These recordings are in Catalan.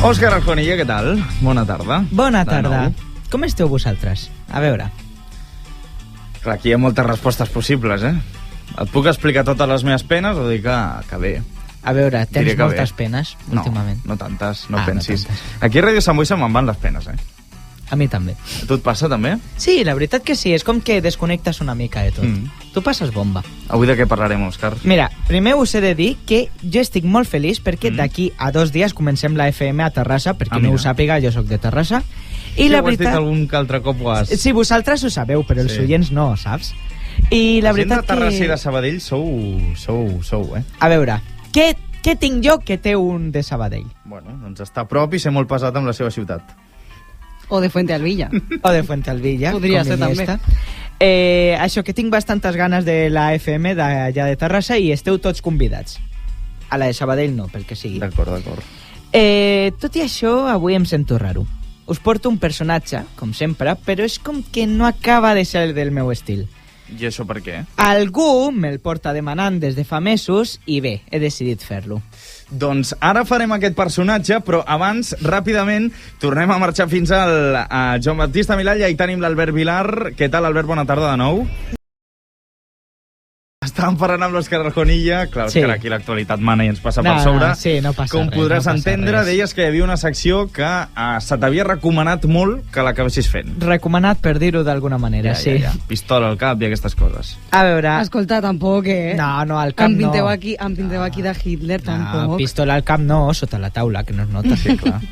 Òscar Arjonilla, què tal? Bona tarda. Bona tarda. Com esteu vosaltres? A veure. Clar, aquí hi ha moltes respostes possibles, eh? Et puc explicar totes les meves penes o dir que bé? A veure, tens Diré que moltes bé. penes últimament? No tantes, no Ah, pensis. no tantes. Aquí a Ràdio Sant Boi se me'n van les penes, eh? A mi també. A tu et passa, també? Sí, la veritat que sí, és com que desconnectes una mica de tot. Mm. Tu passes bomba. Avui de què parlarem, Òscar? Mira, primer us he de dir que jo estic molt feliç perquè d'aquí a 2 dies comencem la FM a Terrassa, per qui no ho sàpiga, jo sóc de Terrassa. I la ho has dit veritat... algun que altre cop ho has... Sí, vosaltres ho sabeu, però els Sí. oients no, saps? I la gent veritat de Terrassa i que... de Sabadell sou, eh? A veure, què tinc jo que té un de Sabadell? Bueno, doncs està a prop i ser molt pesat amb la seva ciutat. O de Fuentealbilla. O de Fuentealbilla. Podria com ser també. Iniesta. Això, que tinc bastantes ganes de la FM d'allà de Terrassa i esteu tots convidats. A la de Sabadell no, pel que sigui. D'acord. Tot i això, avui em sento raro. Us porto un personatge, com sempre, però és com que no acaba de ser del meu estil. I això per què? Algú me'l porta demanant des de fa mesos i bé, he decidit fer-lo. Doncs ara farem aquest personatge, però abans, ràpidament, tornem a marxar fins al Joan Baptista Milà, i hi tenim l'Albert Vilar. Què tal, Albert? Bona tarda de nou. Estàvem parlant amb l'Òscar Arjonilla. Clar, Òscar, Sí. aquí l'actualitat mana i ens passa per sobre. Sí, no passa Com res, podràs no passa entendre, res. deies que hi havia una secció que se t'havia recomanat molt que l'acabessis fent. Recomanat, per dir-ho d'alguna manera, sí. Ja. Pistola al cap i aquestes coses. A veure... Escolta, tampoc, eh? No, al cap em pinteu no. Em pinteu aquí de Hitler, tampoc. Pistola al cap no, sota la taula, que no es nota. Sí, clar.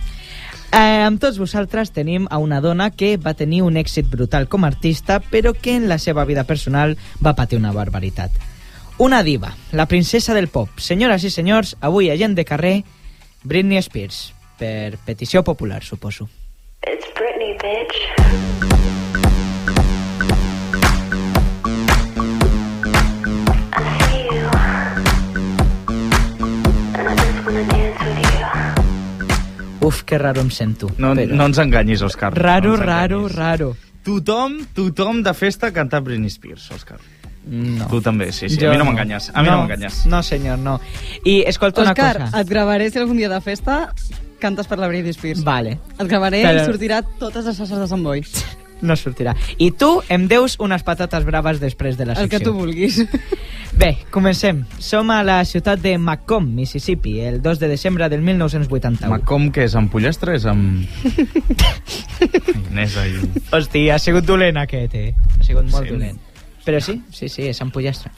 Amb tots vosaltres tenim a una dona que va tenir un èxit brutal com a artista, però que en la seva vida personal va patir una barbaritat. Una diva, la princesa del pop. Senyores i senyors, avui a Gent de Carrer, Britney Spears. Per petició popular, suposo. It's Britney, bitch. I see you. And I just wanna dance with you. Uf, que raro em sento. No ens enganyis, Òscar. Raro, no ens raro, enganyis. raro. Tothom de festa canta Britney Spears, Òscar. No. Tu també, sí. Jo A mi no m'enganyes. A mi no m'enganyes. No, senyor, no. I escolta Òscar, una cosa. et gravaré si algun dia de festa cantes per la Britney Spears. Vale, Et gravaré Però- i sortirà totes les salses de Sant Boi. no sortirà. I tu em deus unes patates braves després de la secció. El que tu vulguis. Bé, comencem. Som a la ciutat de Macomb, Mississippi, el 2 de desembre del 1981. Com que és amb pollastre? És amb... Maionesa i... Hosti, ha sigut dolent aquest, eh? Ha sigut molt Sí. dolent. Però sí, és amb pollastre.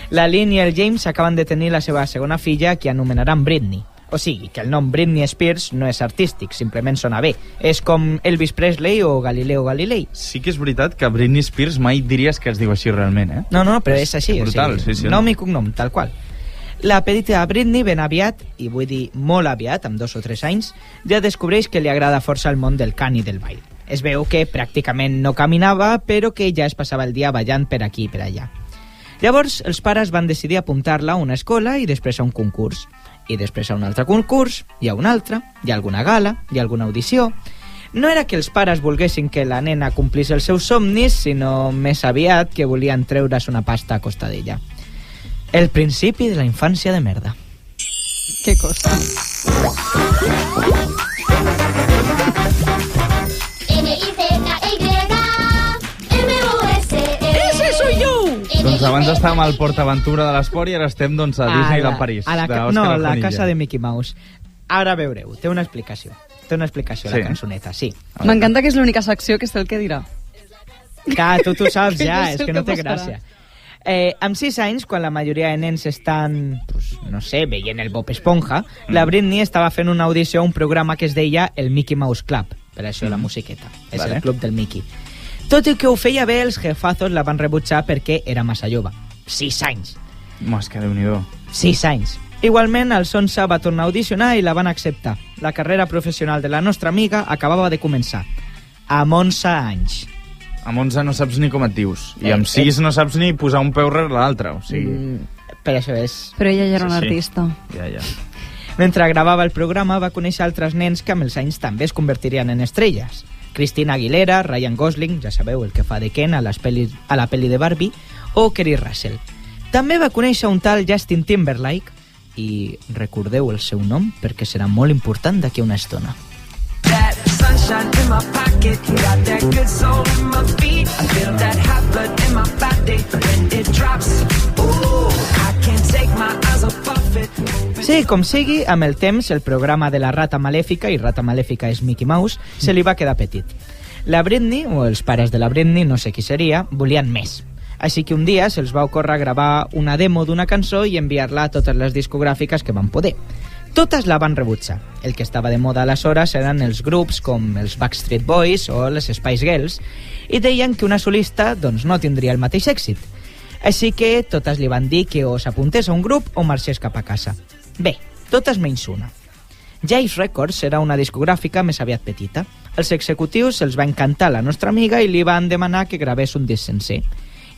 La Lynn i el James acaben de tenir la seva segona filla, que anomenaran Britney. O sigui, que el nom Britney Spears no és artístic, simplement sona bé. És com Elvis Presley o Galileo Galilei. Sí que és veritat que Britney Spears mai diries que es diu així realment, eh? No, però és així. Brutal, o sigui, sí. Nom i cognom, tal qual. La petita Britney ben aviat, i vull dir molt aviat, amb 2 o 3 anys, ja descobreix que li agrada força el món del cant i del ball. Es veu que pràcticament no caminava, però que ja es passava el dia ballant per aquí i per allà. Llavors, els pares van decidir apuntar-la a una escola i després a un concurs. I després a un altre concurs, i a un altre, i a alguna gala, i a alguna audició. No era que els pares volguessin que la nena complís els seus somnis, sinó més aviat que volien treure's una pasta a costa d'ella. El principi de la infància de merda. Què cosa? ¡Ese soy yo! Doncs abans estàvem al Port Aventura de l'Esport i ara estem doncs, a Disneyland París. No, la casa de Mickey Mouse. Ara veureu, té una explicació. Té una explicació, Sí. la cançoneta, sí. M'encanta que és l'única secció que sé el que dirà. Que tu saps Que ja, no sé és que el no que té passarà. gràcia. Amb 6 anys, quan la majoria de nens estan, no sé, veient el Bob Esponja, la Britney estava fent una audició a un programa que es deia el Mickey Mouse Club, per això la musiqueta, és Vale. el club del Mickey. Tot i que ho feia bé, els jefazos la van rebutjar perquè era massa jove. 6 anys. És que Déu-n'hi-do. 6 anys. Igualment, als 11 va tornar a audicionar i la van acceptar. La carrera professional de la nostra amiga acabava de començar. Amb 11 anys. Amb 11 no saps ni com et dius. I amb 6 no saps ni posar un peu rere l'altre. O sigui... Per això és... Però ella ja era un Sí, sí. artista. Ja. Mentre gravava el programa va conèixer altres nens que amb els anys també es convertirien en estrelles. Christina Aguilera, Ryan Gosling, ja sabeu, el que fa de Ken a la pel·li de Barbie, o Kerry Russell. També va conèixer un tal Justin Timberlake i recordeu el seu nom perquè serà molt important d'aquí a una estona. That sunshine in my pocket, got that good soul in my feet. I feel that hot blood in my body when it drops. Ooh, I can't take my eyes off it. Sí, com sigui, amb el temps, el programa de la Rata Malèfica, i Rata Malèfica és Mickey Mouse, se li va quedar petit. La Britney, o els pares de la Britney, no sé qui seria, volien més. Així que un dia se'ls va ocórrer gravar una demo d'una cançó i enviar-la a totes les discogràfiques que van poder. Totes la van rebutjar. El que estava de moda aleshores eren els grups com els Backstreet Boys o les Spice Girls i deien que una solista doncs, no tindria el mateix èxit. Així que totes li van dir que o s'apuntés a un grup o marxés cap a casa. Bé, totes menys una. Jive Records era una discogràfica més aviat petita. Els executius els va encantar la nostra amiga i li van demanar que gravés un disc sencer.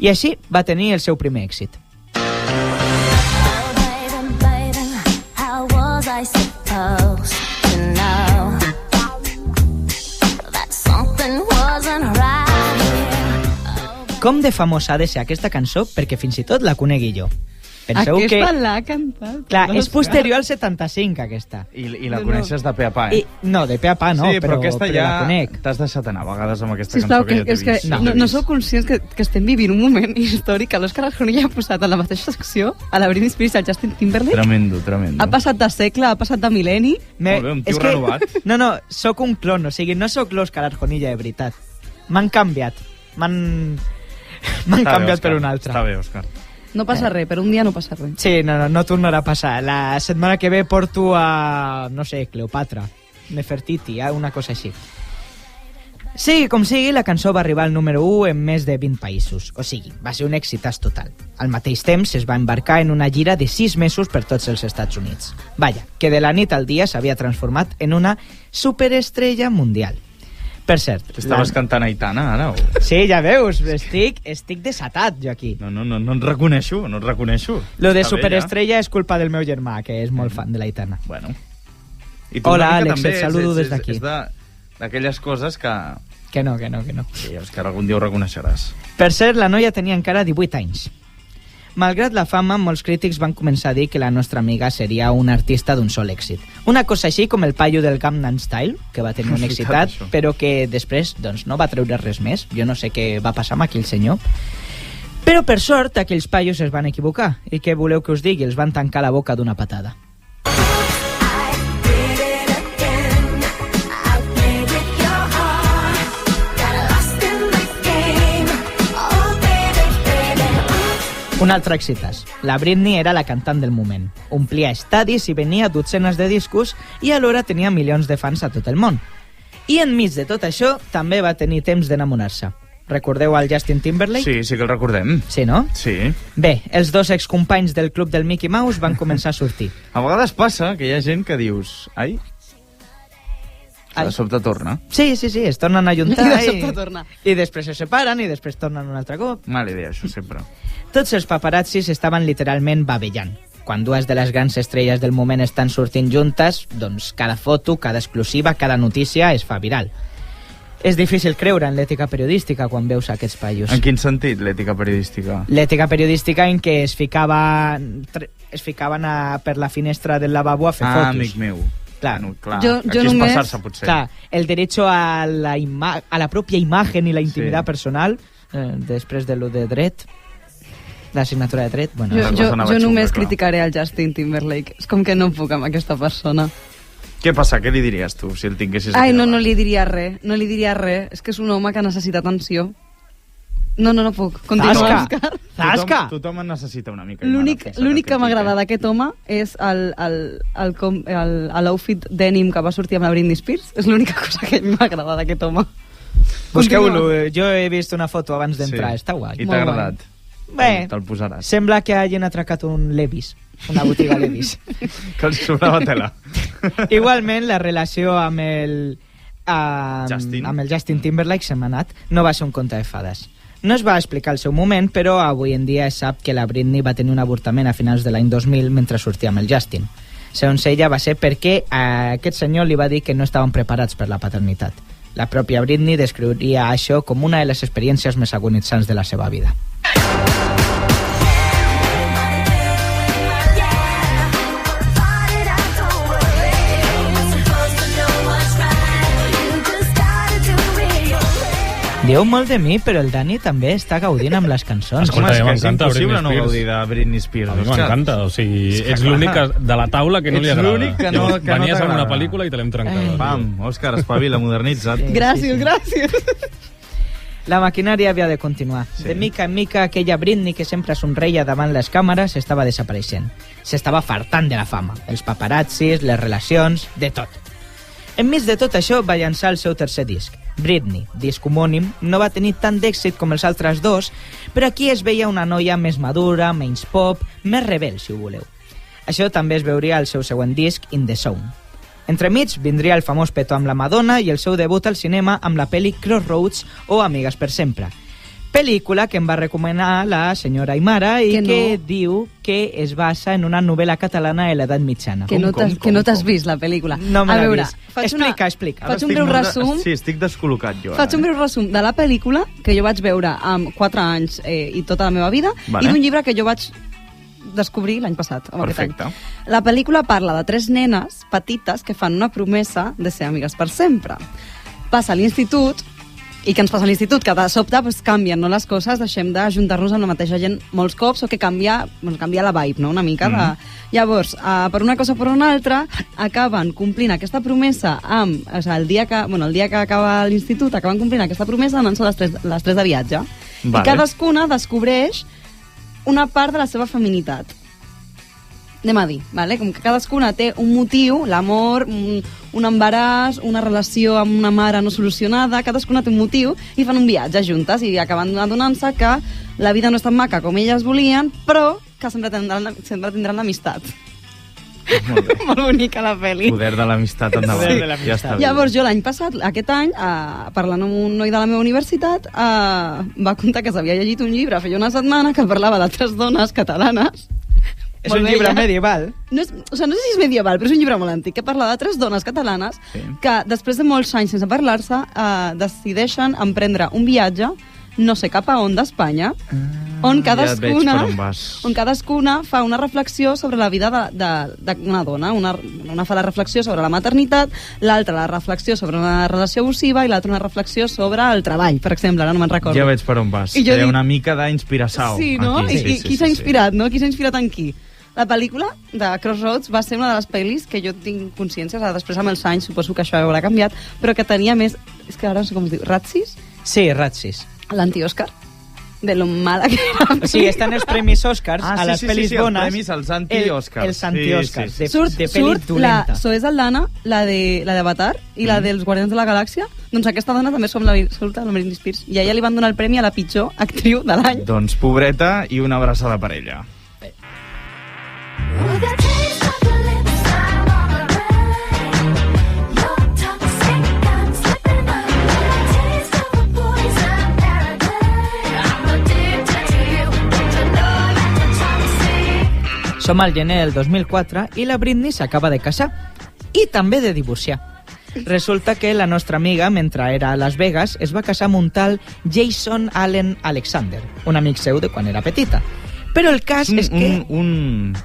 I així va tenir el seu primer èxit. I supposed to know that something wasn't right here. Com de famosa ha de ser aquesta cançó perquè fins i tot la conegui jo. Penseu Aquesta que... l'ha cantat. Clar, és posterior al 75, aquesta. I la coneixes de pe a pa, eh? No, de pe a pa no, sí, però aquesta però ja la conec. t'has deixat anar a vegades amb aquesta Sisplau, cançó que ja t'he és que vist. no sou conscients que estem vivint un moment històric que l'Òscar Arjona ha posat a la mateixa secció a la Britney Spears i al Justin Timberlake. Tremendo. Ha passat de segle, ha passat de mil·lenni. Molt bé, un tio renovat. No, sóc un clon, o sigui, no sóc l'Òscar Arjonilla de veritat. M'han canviat. M'han canviat per un altre. Està bé, Òscar. No passa res, per un dia no passa res. Sí, no tornarà a passar. La setmana que ve porto a, no sé, Cleopatra, Nefertiti, una cosa així. Sigui com sigui, la cançó va arribar al número 1 en més de 20 països. O sigui, va ser un èxitàs total. Al mateix temps es va embarcar en una gira de 6 mesos per tots els Estats Units. Vaja, que de la nit al dia s'havia transformat en una superestrella mundial. Per cert... Estaves cantant Aitana, ara? O... Sí, ja veus, estic desatat jo aquí. No et reconeixo, Lo de Està superestrella és culpa del meu germà, que és molt fan de l'Aitana. Bueno. I tu Hola, una mica Àlex, també et saludo des d'aquí. És d'aquelles coses que... Que no. Sí, Òscar, algun dia ho reconeixeràs. Per cert, la noia tenia encara 18 anys. Malgrat la fama, molts crítics van començar a dir que la nostra amiga seria una artista d'un sol èxit. Una cosa així com el paio del Gangnam Style, que va tenir un èxitat, però que després doncs, no va treure res més. Jo no sé què va passar amb aquell senyor. Però, per sort, aquells paios es van equivocar. I què voleu que us digui? Els van tancar la boca d'una patada. Un altre èxitàs. La Britney era la cantant del moment. Omplia estadis i venia dotzenes de discos i alhora tenia milions de fans a tot el món. I enmig de tot això també va tenir temps d'enamorar-se. Recordeu el Justin Timberlake? Sí que el recordem. Sí, no? Sí. Bé, els dos excompanys del club del Mickey Mouse van començar a sortir. A vegades passa que hi ha gent que dius... Ai, de sobte torna. Sí, es tornen a juntar I de sobte torna. I després se separen i després tornen un altre cop. Mala idea, això, sempre. Tots els paparazzis estaven literalment bavellant. Quan dues de les grans estrelles del moment estan sortint juntes, doncs cada foto, cada exclusiva, cada notícia es fa viral. És difícil creure en l'ètica periodística quan veus aquests paios. En quin sentit, l'ètica periodística? L'ètica periodística en què es ficaven per la finestra del lavabo a fer fotos. Amic meu. Clar. Bueno, clar. Jo Aquí només... és passar-se, potser. Clar, el derecho a la propia imagen i la intimitat personal, després de lo de dret, la signatura de dret, bueno... Jo només criticaré el Justin Timberlake. És com que no puc amb aquesta persona. Què passa? Què li diries tu, si el tinguessis Ai, aquí no davant? li diria res. No li diria res. És que és un home que necessita atenció. No puc. Continua, Òscar. Zasca! Tothom en necessita una mica. L'únic que m'agrada d'aquest home és l'outfit denim que va sortir amb la Britney Spears. És l'única cosa que m'agrada d'aquest home. Busqueu-lo, jo he vist una foto abans d'entrar, està guai. I t'ha agradat? Bé, Te'l posaràs. sembla que hagin atracat un Levi's, una botiga Levi's. Que els sobrava tela. Igualment, la relació amb el Justin Timberlake se m'ha anat. No va ser un conte de fades. No es va explicar el seu moment, però avui en dia es sap que la Britney va tenir un avortament a finals de l'any 2000 mentre sortia amb el Justin. Segons ella, va ser perquè aquest senyor li va dir que no estaven preparats per la paternitat. La pròpia Britney descriuria això com una de les experiències més agonitzants de la seva vida. Dieu molt de mi, però el Dani també està gaudint amb les cançons. Home, Escolta, és que és m'encanta impossible Britney no Spears. gaudir de Britney Spears. A mi Òscar. m'encanta, o sigui, És que ets clar. l'únic de la taula que no li Ets agrada. l'únic que no Llavors, venies amb t'agrada. una pel·lícula i te l'hem trencat. Pam, Òscar, espavila, modernitza't. Gràcies, gràcies. La maquinària havia de continuar. Sí. De mica en mica, aquella Britney que sempre somreia davant les càmeres estava desapareixent. S'estava fartant de la fama, els paparazzis, les relacions, de tot. Enmig de tot això va llançar el seu tercer disc. Britney, disc homònim, no va tenir tant d'èxit com els altres dos, però aquí es veia una noia més madura, menys pop, més rebel, si ho voleu. Això també es veuria al seu següent disc, In the Zone. Entremig vindria el famós petó amb la Madonna i el seu debut al cinema amb la pel·li Crossroads o Amigues per sempre. Pel·lícula que em va recomanar la senyora Aymara i Que no. que diu que es basa en una novel·la catalana de l'edat mitjana. Que no t'has vist, la pel·lícula. No me A l'he veure, vist. faig Explica. Faig un breu resum. Sí, estic descol·locat jo. Faig un breu resum de la pel·lícula que jo vaig veure amb 4 anys i tota la meva vida, Vale. i d'un llibre que jo vaig descobrir l'any passat. o aquest Perfecte. any. La pel·lícula parla de 3 nenes petites que fan una promesa de ser amigues per sempre. Passa a l'institut, i què ens passa a l'institut? Que de sobte pues, canvien no, les coses, deixem d'ajuntar-nos amb la mateixa gent molts cops, o que canvia la vibe, no? Una mica. Llavors, per una cosa o per una altra, acaben complint aquesta promesa amb... O sigui, el dia que acaba l'institut, acaben complint aquesta promesa anant-se les tres de viatge. Vale. I cadascuna descobreix una part de la seva feminitat. Anem a dir, vale? Com que cadascuna té un motiu, l'amor, un embaràs, una relació amb una mare no solucionada, cadascuna té un motiu i fan un viatge juntes i acaben adonant-se que la vida no és tan maca com elles volien, però que sempre tindran l'amistat. Molt bé. Molt bonica la pel·li. Poder de l'amistat endavant. Poder de l'amistat. Ja està bé. Llavors jo l'any passat, aquest any, parlant amb un noi de la meva universitat, va contar que s'havia llegit un llibre feia una setmana que parlava de 3 dones catalanes. És Molt un llibre bella. medieval. No, no sé si és medieval, però és un llibre molt antic, que parla de 3 dones catalanes Sí. que després de molts anys sense parlar-se decideixen emprendre un viatge, no sé cap a on d'Espanya, on ja et veig cadascuna, per on vas. on cadascuna fa una reflexió sobre la vida d'una dona. Una fa la reflexió sobre la maternitat, l'altra la reflexió sobre una relació abusiva i l'altra una reflexió sobre el treball, per exemple, ara no me'n recordo. Ja veig per on vas. I jo Hi ha dic- una mica d'inspiració. Sí, no? aquí. I qui s'ha inspirat, no? Qui s'ha inspirat en qui? La pel·lícula de Crossroads va ser una de les pel·lis que jo tinc consciència, després amb els anys suposo que això haurà canviat, però que tenia més, és que ara no sé com es diu, Ratsis? Sí, Ratsis. L'anti-Òscar? De lo mala que era. O sigui, estan els premis Oscars Ah, a les pel·lis bones. els premis, els anti-Òscars. Els anti-Òscars, Sí, sí, sí. de pel·li dolenta. Zoe Saldana, la d'Avatar i la dels Guardians de la Galàxia, doncs aquesta dona també surt a la Britney Spears, i a ella li van donar el premi a la pitjor actriu de l'any. Doncs pobreta i una abraçada per ella. With a taste of your lips, I'm on a ride. You're toxic, I'm slipping away. With a taste of a poison paradise. I'm addicted to you, don't you know that you're toxic? Som al gener del 2004 i la Britney s'acaba de casar i també de divorciar. Resulta que la nostra amiga, mentre era a Las Vegas, es va casar amb un tal Jason Allen Alexander, un amic seu de quan era petita. Però el cas és que... Un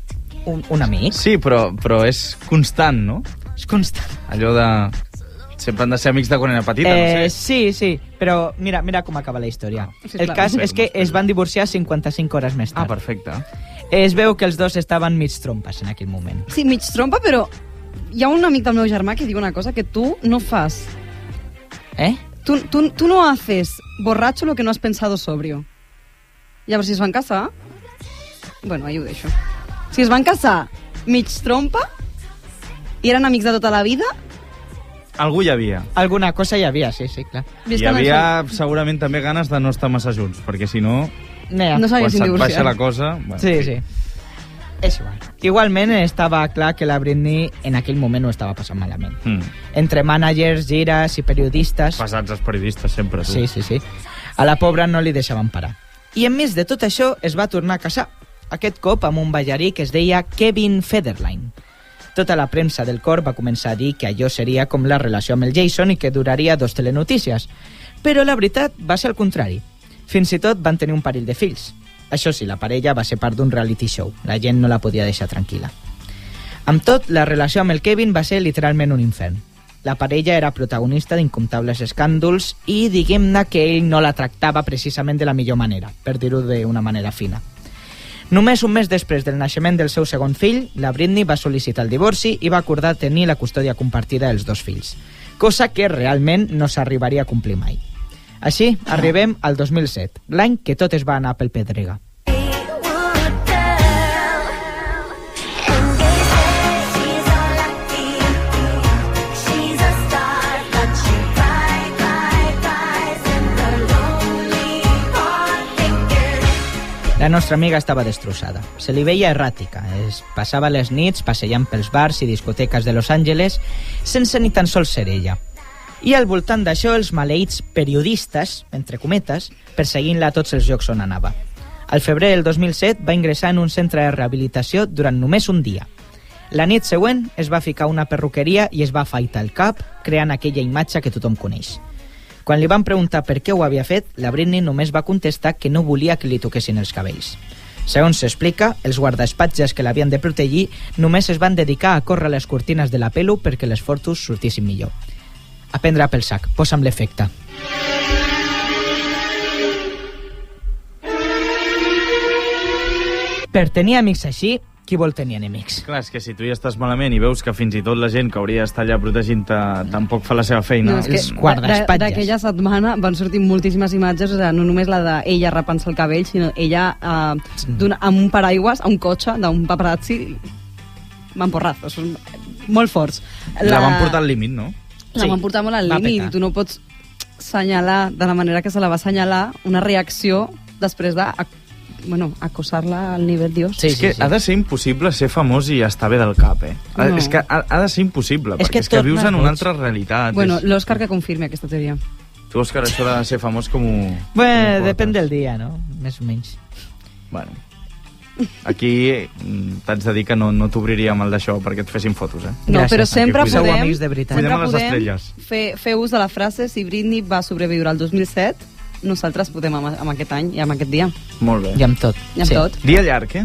amic? Sí, però és constant, no? És constant. Allò de... Sempre han de ser amics de quan era petita, no sé. Sí, però mira com acaba la història. Sí, El clar. cas és que es van divorciar 55 hores més Ah, tard. perfecte. Es veu que els dos estaven mig trompes en aquell moment. Sí, mig trompa, però hi ha un amic del meu germà que diu una cosa que tu no fas. Tú no haces borracho lo que no has pensado sobrio. Llavors, si es van casar... Bueno, ahí ho deixo. Si es van casar mig trompa i eren amics de tota la vida, Algú hi havia. Alguna cosa hi havia, sí, clar. Hi visquen havia això. segurament també ganes de no estar massa junts, perquè si no, Mira, No quan s'haguessin se't baixa la divorciat. cosa... Bueno, sí. És igual. Igualment estava clar que la Britney en aquell moment ho estava passant malament. Entre mànagers, gires i periodistes... Passats els periodistes sempre, tu. Sí. A la pobra no li deixaven parar. I enmig de tot això es va tornar a casar. Aquest cop amb un ballarí que es deia Kevin Federline. Tota la premsa del cor va començar a dir que allò seria com la relació amb el Jason i que duraria 2 telenotícies. Però la veritat va ser el contrari. Fins i tot van tenir un parell de fills. Això sí, la parella va ser part d'un reality show. La gent no la podia deixar tranquil·la. Amb tot, la relació amb el Kevin va ser literalment un infern. La parella era protagonista d'incomptables escàndols i diguem-ne que ell no la tractava precisament de la millor manera, per dir-ho d'una manera fina. Només un mes després del naixement del seu segon fill, la Britney va sol·licitar el divorci i va acordar tenir la custòdia compartida dels dos fills, cosa que realment no s'arribaria a complir mai. Així, arribem al 2007, l'any que tot es va anar pel pedrega. La nostra amiga estava destrossada. Se li veia erràtica. Es passava les nits passejant pels bars i discoteques de Los Angeles sense ni tan sols ser ella. I al voltant d'això els maleïts periodistes, entre cometes, perseguint-la a tots els llocs on anava. Al febrer del 2007 va ingressar en un centre de rehabilitació durant només un dia. La nit següent es va ficar a una perruqueria i es va afaitar el cap, creant aquella imatge que tothom coneix. Quan li van preguntar per què ho havia fet, la Britney només va contestar que no volia que li toquessin els cabells. Segons s'explica, els guardaespatlles que l'havien de protegir només es van dedicar a córrer les cortines de la pelo perquè les fotos sortissin millor. A prendre pel sac, posa'm l'efecte. Per tenir amics així, qui vol tenir enemics? Clar, és que si tu ja estàs malament i veus que fins i tot la gent que hauria d'estar allà protegint-te tampoc fa la seva feina... No, és que Els guardaespatlles. d'aquella setmana van sortir moltíssimes imatges, o sigui, no només la d'ella rapant-se el cabell, sinó ella amb un paraigües a un cotxe d'un paparazzi mamporrazos, molt forts. La van portar al límit, no? La Sí, van portar molt al va límit petar. i tu no pots senyalar de la manera que se la va senyalar una reacció després de acosar-la al nivell Dios. Sí, És que ha de ser impossible ser famós i estar bé del cap, eh? No. És que ha de ser impossible, És que perquè és que tot vius en anar una boig. altra realitat. Bueno, l'Òscar que confirmi aquesta teoria. Tu, Òscar, això de ser famós com ho... Bueno, com ho depèn portes? del dia, no? Més o menys. Bueno, aquí t'haig de dir que no t'obriria mal d'això perquè et fessin fotos, eh? No, Gràcies. però sempre Aquí cuidem. podem, Sou amics de veritat. sempre Cuidem les podem estrelles. fer ús de la frase si Britney va sobreviure al 2007, nosaltres podem amb aquest any i amb aquest dia. Molt bé. I amb tot. I amb tot. Dia llarg, eh?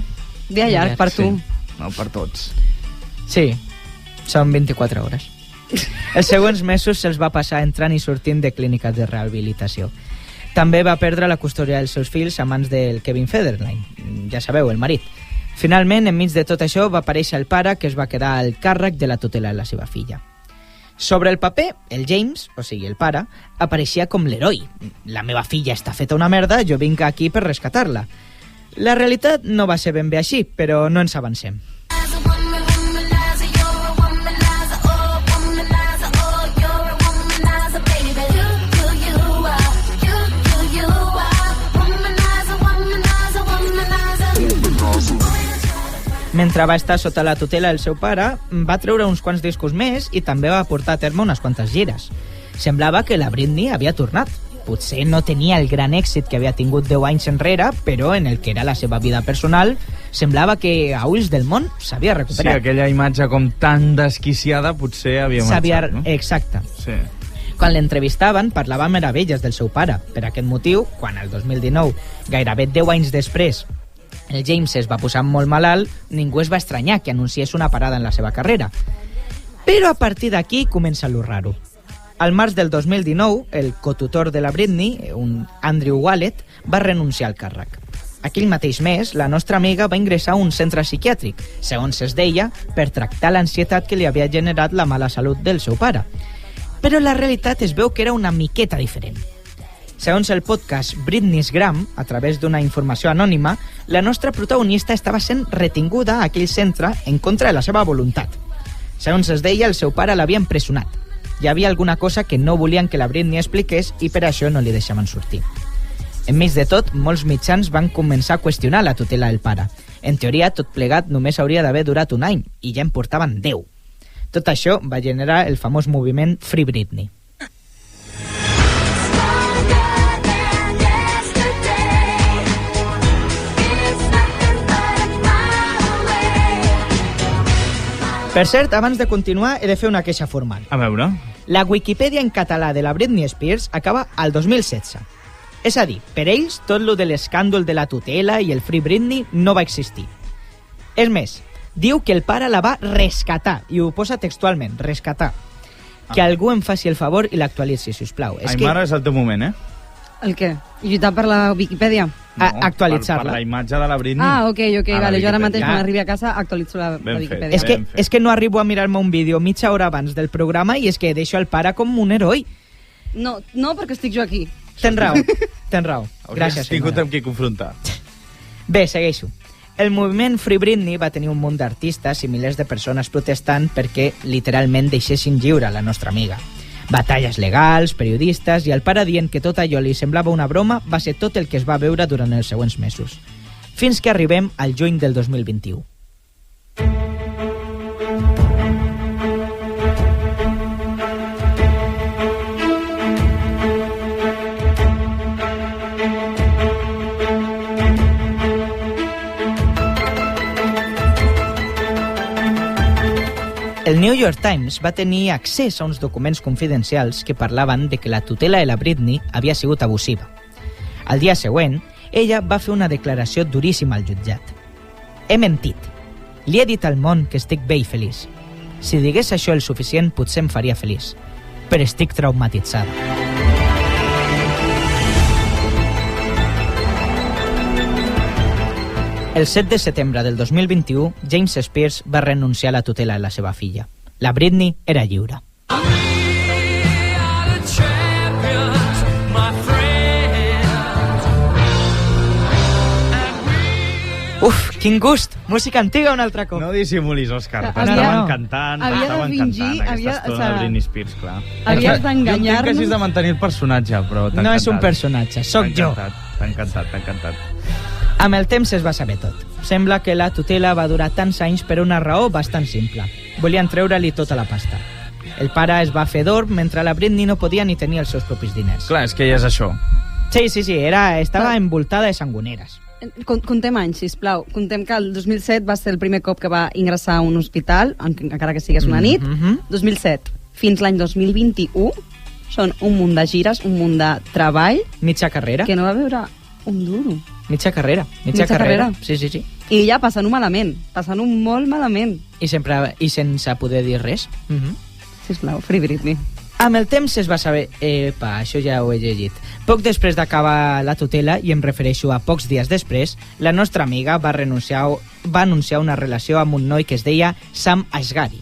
Dia llarg per tu. Sí. No, per tots. Sí, són 24 hores. Els següents mesos se'ls va passar entrant i sortint de clíniques de rehabilitació. També va perdre la custòdia dels seus fills a mans del Kevin Federline, ja sabeu, el marit. Finalment, enmig de tot això, va aparèixer el pare que es va quedar al càrrec de la tutela de la seva filla. Sobre el paper, el James, o sigui, el pare, apareixia com l'heroi. La meva filla està feta una merda, jo vinc aquí per rescatar-la. La realitat no va ser ben bé així, però no ens avancem. Mentre va estar sota la tutela del seu pare, va treure uns quants discos més i també va portar a terme unes quantes gires. Semblava que la Britney havia tornat. Potser no tenia el gran èxit que havia tingut 10 anys enrere, però en el que era la seva vida personal, semblava que a ulls del món s'havia Sí, recuperat. aquella imatge com tan desquiciada potser havia marxat, no? Exacte. Sí. Quan l'entrevistaven, parlava meravelles del seu pare. Per aquest motiu, quan el 2019, gairebé 10 anys després, el James es va posar molt malalt, ningú es va estranyar que anunciés una parada en la seva carrera. Però a partir d'aquí comença lo raro. Al març del 2019, el cotutor de la Britney, un Andrew Wallet, va renunciar al càrrec. Aquell mateix mes, la nostra amiga va ingressar a un centre psiquiàtric, segons es deia, per tractar l'ansietat que li havia generat la mala salut del seu pare. Però la realitat es veu que era una miqueta diferent. Segons el podcast Britney's Gram, a través d'una informació anònima, la nostra protagonista estava sent retinguda a aquell centre en contra de la seva voluntat. Segons es deia, el seu pare l'havia empresonat. Hi havia alguna cosa que no volien que la Britney expliqués i per això no li deixaven sortir. Enmig de tot, molts mitjans van començar a qüestionar la tutela del pare. En teoria, tot plegat només hauria d'haver durat un any, i ja en portaven 10. Tot això va generar el famós moviment Free Britney. Per cert, abans de continuar, he de fer una queixa formal. A veure... La Wikipedia en català de la Britney Spears acaba al 2016. És a dir, per ells, tot lo de l'escàndol de la tutela i el Free Britney no va existir. És més, diu que el pare la va rescatar, i ho posa textualment, rescatar. Que algú em faci el favor i l'actualitzi, sisplau. Aimara, és el teu moment, eh? El què? Lluitar per la Viquipèdia? Actualitzar-la. Per la imatge de la Britney. Ah, ok, A la vale. Jo ara mateix, Viquipèdia. quan arribi a casa, actualitzo la Ben fet. Viquipèdia. És que no arribo a mirar-me un vídeo mitja hora abans del programa i és que deixo el pare com un heroi. No, perquè estic jo aquí. Tens raó. Gràcies, Tingut Aimara. amb qui confrontar. Bé, segueixo. El moviment Free Britney va tenir un munt d'artistes i milers de persones protestant perquè literalment deixessin lliure la nostra amiga. Batalles legals, periodistes i el pare dient que tot allò li semblava una broma va ser tot el que es va veure durant els següents mesos. Fins que arribem al juny del 2021. El New York Times va tenir accés a uns documents confidencials que parlaven de que la tutela de la Britney havia sigut abusiva. Al dia següent, ella va fer una declaració duríssima al jutjat. He mentit. Li he dit al món que estic bé i feliç. Si digués això el suficient, potser em faria feliç. Però estic traumatitzada. El 7 de setembre del 2021, James Spears va renunciar a la tutela de la seva filla. La Britney era lliure. Uf, quin gust! Música antiga un altre cop. No dissimulis, Òscar. No, T'estaven no. cantant, Havia de t'estaven fingir, cantant aquesta havia- estona o sea, de Britney Spears, clar. havies Jo entenc d'enganyar-nos. que hagis de mantenir el personatge, però t'ha No és un encantat. personatge, sóc jo. T'ha encantat. Amb el temps es va saber tot. Sembla que la tutela va durar tants anys per una raó bastant simple. Volien treure-li tota la pasta. El pare es va fer d'or mentre la Britney no podia ni tenir els seus propis diners. Clar, és que ja és això. Sí, estava envoltada de sangoneres. Contem anys, sisplau. Contem que el 2007 va ser el primer cop que va ingressar a un hospital, encara que sigués una nit. 2007 fins l'any 2021 són un munt de gires, un munt de treball, Mitja carrera. que no va veure un duro. Mitja carrera. Mitja carrera. Sí. I ja passant-ho malament, passant-ho molt malament. I sense poder dir res. Sisplau, Free Britney. Amb el temps es va saber... això ja ho he llegit. Poc després d'acabar la tutela, i em refereixo a pocs dies després, la nostra amiga va anunciar una relació amb un noi que es deia Sam Asghari.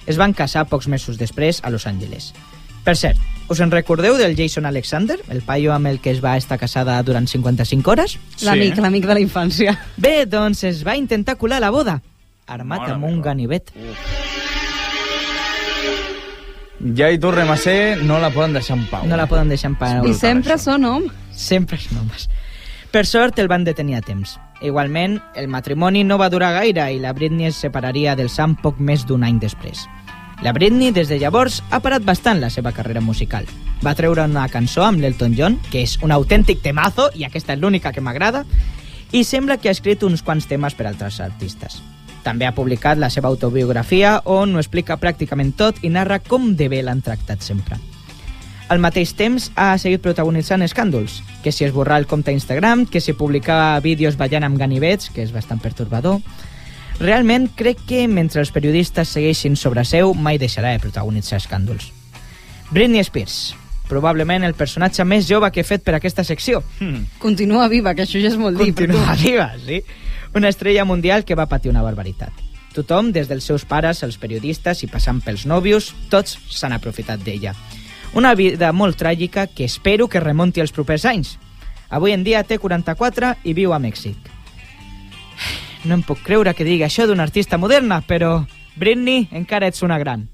Es van casar pocs mesos després a Los Angeles. Per cert, us en recordeu del Jason Alexander, el paio amb el que es va estar casada durant 55 hores? L'amic de la infància. Bé, doncs es va intentar colar a la boda, armat Mare amb un meva. ganivet. Ja hi tornem a ser, no la poden deixar en pau. No la poden deixar en pau. I sempre són homes. Sempre són homes. Per sort, el van detenir a temps. Igualment, el matrimoni no va durar gaire i la Britney es separaria del Sam poc més d'un any després. La Britney, des de llavors, ha parat bastant la seva carrera musical. Va treure una cançó amb l'Elton John, que és un autèntic temazo, i aquesta és l'única que m'agrada, i sembla que ha escrit uns quants temes per altres artistes. També ha publicat la seva autobiografia, on ho explica pràcticament tot i narra com de bé l'han tractat sempre. Al mateix temps, ha seguit protagonitzant escàndols, que si esborrar el compte Instagram, que si publicar vídeos ballant amb ganivets, que és bastant pertorbador. Realment, crec que mentre els periodistes segueixin sobre seu, mai deixarà de protagonitzar escàndols. Britney Spears, probablement el personatge més jove que he fet per aquesta secció. Continua viva, que això ja és molt dir. per tu. Continua viva, sí. Una estrella mundial que va patir una barbaritat. Tothom, des dels seus pares, els periodistes i passant pels nòvios, tots s'han aprofitat d'ella. Una vida molt tràgica que espero que remonti els propers anys. Avui en dia té 44 i viu a Mèxic. No em puc creure que digui això d'una artista moderna, però Britney, encara ets una gran.